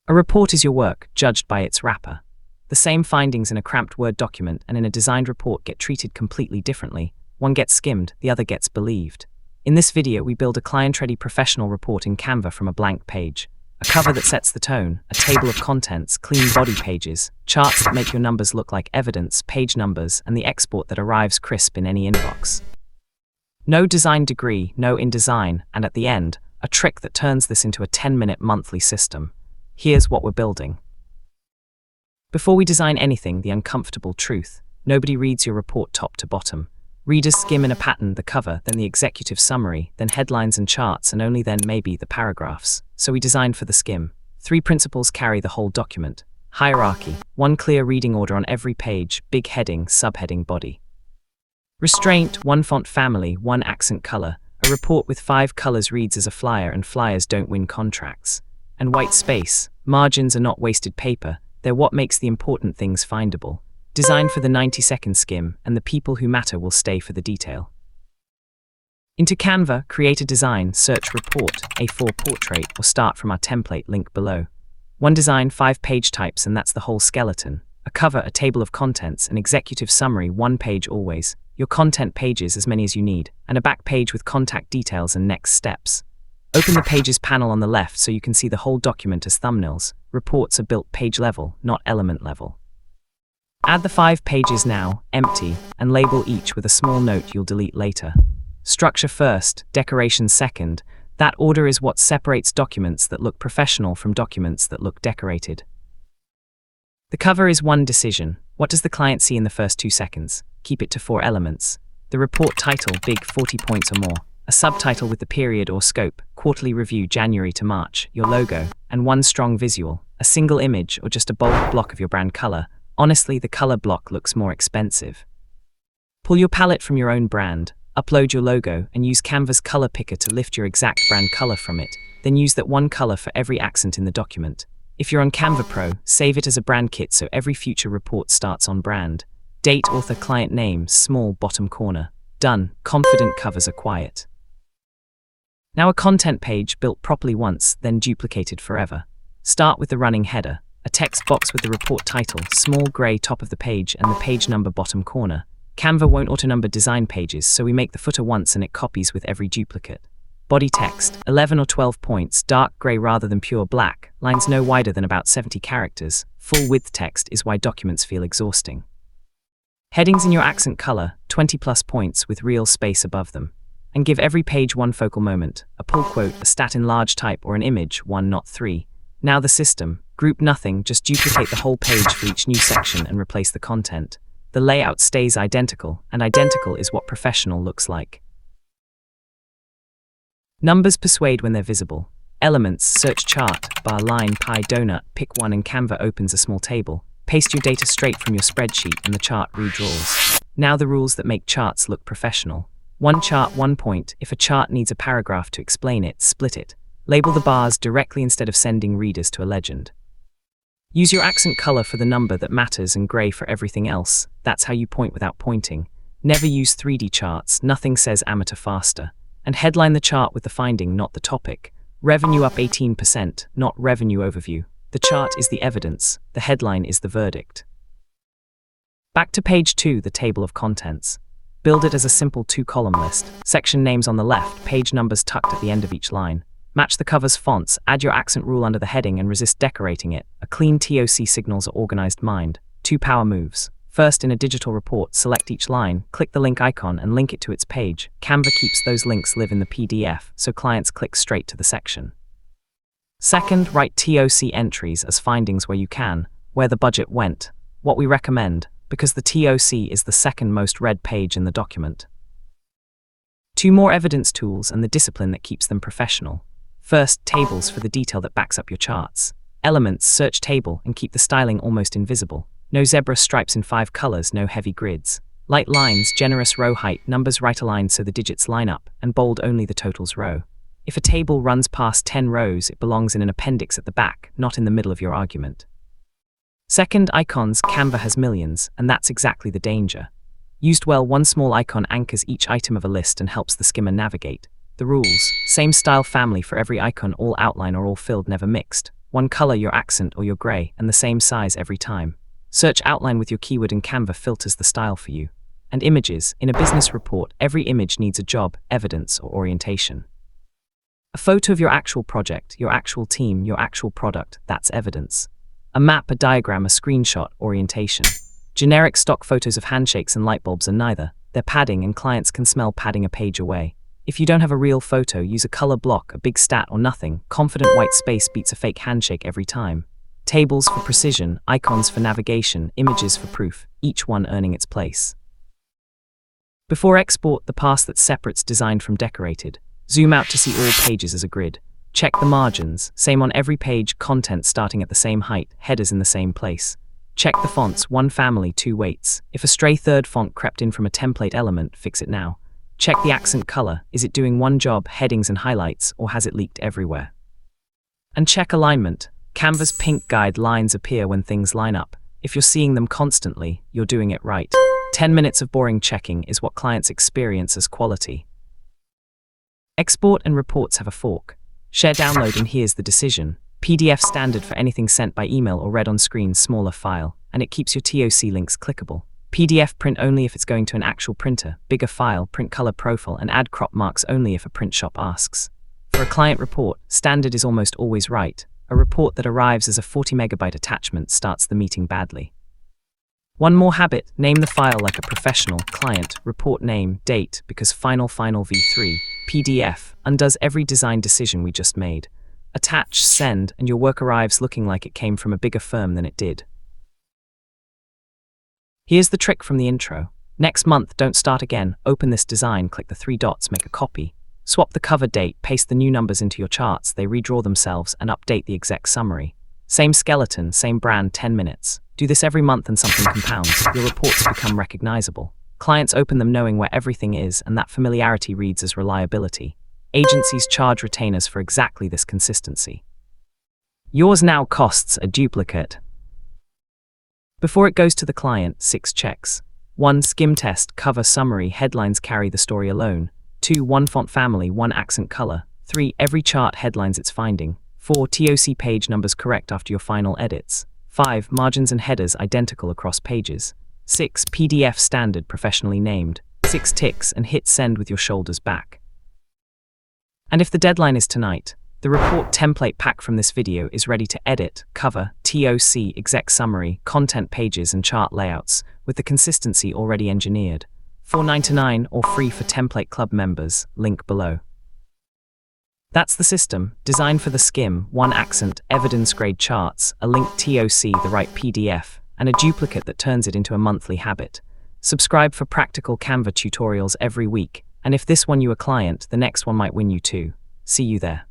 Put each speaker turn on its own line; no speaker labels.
A report is your work, judged by its wrapper. The same findings in a cramped Word document and in a designed report get treated completely differently. One gets skimmed, the other gets believed. In this video, we build a client-ready professional report in Canva from a blank page. A cover that sets the tone, a table of contents, clean body pages, charts that make your numbers look like evidence, page numbers, and the export that arrives crisp in any inbox. No design degree, no InDesign, and at the end, a trick that turns this into a 10-minute monthly system. Here's what we're building. Before we design anything, the uncomfortable truth: nobody reads your report top to bottom. Readers skim in a pattern the cover, then the executive summary, then headlines and charts, and only then maybe the paragraphs. So we designed for the skim. 3 principles carry the whole document. Hierarchy: one clear reading order on every page, big heading, subheading, body. Restraint: one font family, one accent color. A report with 5 colors reads as a flyer, and flyers don't win contracts. And white space: margins are not wasted paper, they're what makes the important things findable. Designed for the 90-second skim, and the people who matter will stay for the detail. Into Canva, create a design, search report, A4 portrait, or start from our template link below. One design, 5 page types, and that's the whole skeleton. A cover, a table of contents, an executive summary, 1 page always. Your content pages, as many as you need, and a back page with contact details and next steps. Open the Pages panel on the left so you can see the whole document as thumbnails. Reports are built page level, not element level. Add the 5 pages now, empty, and label each with a small note you'll delete later. Structure first, decoration second. That order is what separates documents that look professional from documents that look decorated. The cover is one decision. What does the client see in the first 2 seconds? Keep it to 4 elements. The report title, big, 40 points or more. A subtitle with the period or scope, quarterly review January to March, your logo, and 1 strong visual, a single image or just a bold block of your brand color. Honestly, the color block looks more expensive. Pull your palette from your own brand, upload your logo, and use Canva's color picker to lift your exact brand color from it. Then use that one color for every accent in the document. If you're on Canva Pro, save it as a brand kit so every future report starts on brand. Date, author, client name, small bottom corner. Done. Confident covers are quiet. Now a content page built properly once, then duplicated forever. Start with the running header, a text box with the report title, small gray top of the page, and the page number bottom corner. Canva won't auto-number design pages, so we make the footer once and it copies with every duplicate. Body text, 11 or 12 points, dark gray rather than pure black, lines no wider than about 70 characters. Full width text is why documents feel exhausting. Headings in your accent color, 20+ points with real space above them. And give every page 1 focal moment, a pull quote, a stat in large type, or an image, 1 not 3. Now the system. Group nothing, just duplicate the whole page for each new section and replace the content. The layout stays identical, and identical is what professional looks like. Numbers persuade when they're visible. Elements, search chart, bar, line, pie, donut, pick one, and Canva opens a small table. Paste your data straight from your spreadsheet and the chart redraws. Now the rules that make charts look professional. 1 chart, 1 point. If a chart needs a paragraph to explain it, split it. Label the bars directly instead of sending readers to a legend. Use your accent color for the number that matters and gray for everything else. That's how you point without pointing. Never use 3D charts, nothing says amateur faster. And headline the chart with the finding, not the topic. Revenue up 18%, not revenue overview. The chart is the evidence, the headline is the verdict. Back to page 2, the table of contents. Build it as a simple 2-column list. Section names on the left, page numbers tucked at the end of each line. Match the cover's fonts, add your accent rule under the heading and resist decorating it. A clean TOC signals an organized mind. 2 power moves. First, in a digital report, select each line, click the link icon and link it to its page. Canva keeps those links live in the PDF, so clients click straight to the section. Second, write TOC entries as findings where you can, where the budget went, what we recommend, because the TOC is the second most read page in the document. 2 more evidence tools and the discipline that keeps them professional. First, tables for the detail that backs up your charts. Elements, search table, and keep the styling almost invisible. No zebra stripes in 5 colors, no heavy grids. Light lines, generous row height, numbers right aligned so the digits line up, and bold only the totals row. If a table runs past 10 rows, it belongs in an appendix at the back, not in the middle of your argument. Second, icons. Canva has millions, and that's exactly the danger. Used well, one small icon anchors each item of a list and helps the skimmer navigate. The rules: same style family for every icon, all outline or all filled, never mixed. one color, your accent, or your gray, and the same size every time. Search outline with your keyword and Canva filters the style for you. And images. In a business report, every image needs a job, evidence, or orientation. A photo of your actual project, your actual team, your actual product, that's evidence. A map, a diagram, a screenshot, orientation. Generic stock photos of handshakes and light bulbs are neither. They're padding, and clients can smell padding a page away. If you don't have a real photo, use a color block, a big stat, or nothing. Confident white space beats a fake handshake every time. Tables for precision, icons for navigation, images for proof, each one earning its place. Before export, the pass that's separate's designed from decorated. Zoom out to see all pages as a grid. Check the margins, same on every page, content starting at the same height, headers in the same place. Check the fonts, one family, two weights. If a stray third font crept in from a template element, fix it now. Check the accent color, is it doing one job, headings and highlights, or has it leaked everywhere? And check alignment. Canva's pink guide lines appear when things line up. If you're seeing them constantly, you're doing it right. 10 minutes of boring checking is what clients experience as quality. Export and reports have a fork. Share download, and here's the decision. PDF standard for anything sent by email or read on screen, smaller file, and it keeps your TOC links clickable. PDF print only if it's going to an actual printer, bigger file, print color profile, and add crop marks only if a print shop asks. For a client report, standard is almost always right. A report that arrives as a 40 megabyte attachment starts the meeting badly. One more habit, name the file like a professional. Client, report name, date, because final v3, PDF, undoes every design decision we just made. Attach, send, and your work arrives looking like it came from a bigger firm than it did. Here's the trick from the intro. Next month, don't start again. Open this design, click the 3 dots, make a copy. Swap the cover date, paste the new numbers into your charts, they redraw themselves, and update the exec summary. Same skeleton, same brand, 10 minutes. Do this every month and something compounds. Your reports become recognizable. Clients open them knowing where everything is, and that familiarity reads as reliability. Agencies charge retainers for exactly this consistency. Yours now costs a duplicate. Before it goes to the client, 6 checks. 1. Skim test, cover summary, headlines carry the story alone. 2. 1 font family, 1 accent color. 3. Every chart headlines its finding. 4. TOC page numbers correct after your final edits. 5. Margins and headers identical across pages. 6. PDF standard professionally named. 6 ticks and hit send with your shoulders back. And if the deadline is tonight, the report template pack from this video is ready to edit, cover, TOC, exec summary, content pages and chart layouts, with the consistency already engineered. $4.99 or free for template club members, link below. That's the system, designed for the skim, 1 accent, evidence grade charts, a linked TOC, the right PDF, and a duplicate that turns it into a monthly habit. Subscribe for practical Canva tutorials every week. And if this won you a client, the next one might win you too. See you there.